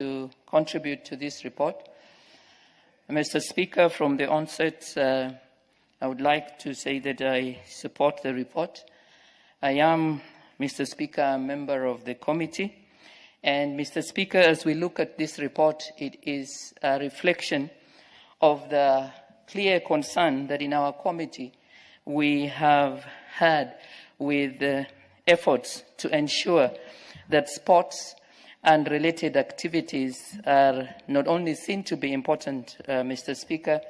to contribute to this report. Mr. Speaker, from the onset, I would like to say that I support the report. I am, Mr. Speaker, a member of the committee. And, Mr. Speaker, as we look at this report, it is a reflection of the clear concern that in our committee we have had with the efforts to ensure that sports and related activities are not only seen to be important, Mr. Speaker,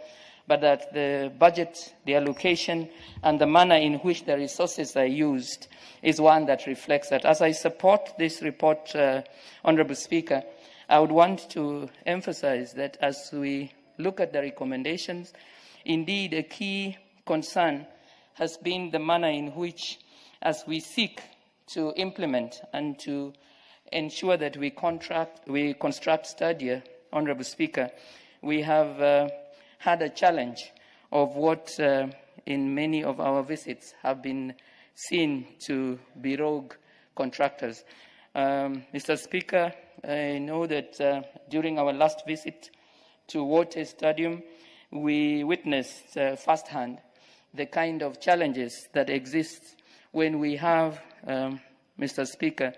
but that the budget, the allocation, and the manner in which the resources are used is one that reflects that. As I support this report, Honourable Speaker, I would want to emphasize that as we look at the recommendations, indeed a key concern has been the manner in which, as we seek to implement and to ensure that we construct stadia, Honourable Speaker, we have had a challenge of what in many of our visits have been seen to be rogue contractors. Mr. Speaker, I know that during our last visit to Water Stadium, we witnessed firsthand the kind of challenges that exist when we have, Mr. Speaker,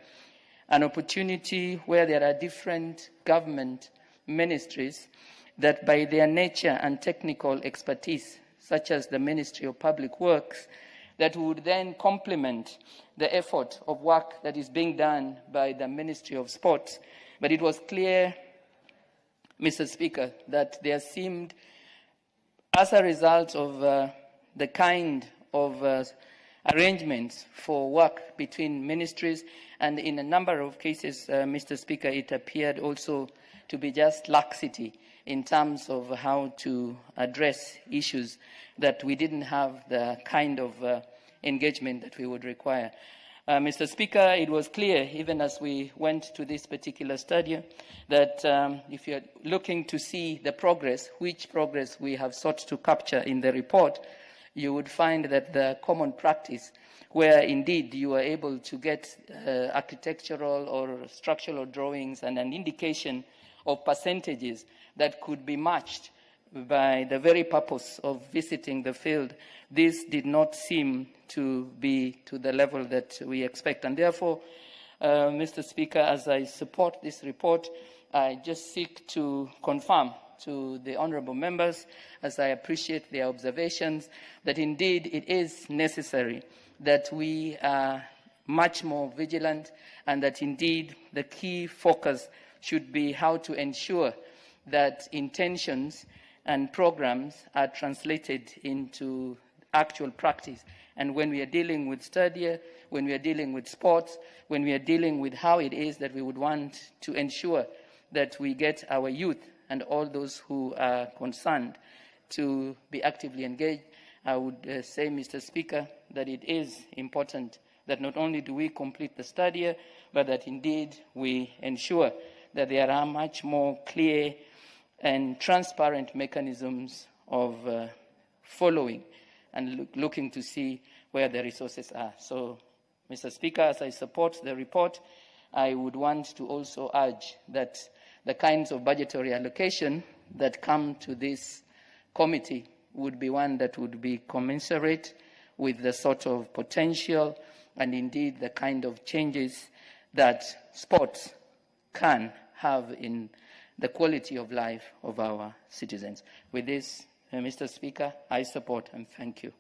an opportunity where there are different government ministries that by their nature and technical expertise, such as the Ministry of Public Works, that would then complement the effort of work that is being done by the Ministry of Sports. But it was clear, Mr. Speaker, that there seemed, as a result of the kind of arrangements for work between ministries, and in a number of cases, Mr. Speaker, it appeared also to be just laxity in terms of how to address issues that we didn't have the kind of engagement that we would require. Mr. Speaker, it was clear, even as we went to this particular study, that if you're looking to see the progress, which progress we have sought to capture in the report, you would find that the common practice where indeed you are able to get architectural or structural drawings and an indication of percentages that could be matched by the very purpose of visiting the field, this did not seem to be to the level that we expect. And therefore, Mr. Speaker, as I support this report, I just seek to confirm to the honourable members, as I appreciate their observations, that indeed it is necessary that we are much more vigilant, and that indeed the key focus should be how to ensure that intentions and programs are translated into actual practice. And when we are dealing with stadia, when we are dealing with sports, when we are dealing with how it is that we would want to ensure that we get our youth and all those who are concerned to be actively engaged, I would say, Mr. Speaker, that it is important that not only do we complete the stadia, but that indeed we ensure that there are much more clear and transparent mechanisms of following and looking to see where the resources are. So, Mr. Speaker, as I support the report, I would want to also urge that the kinds of budgetary allocation that come to this committee would be one that would be commensurate with the sort of potential and indeed the kind of changes that sports can have in the quality of life of our citizens. With this, Mr. Speaker, I support and thank you.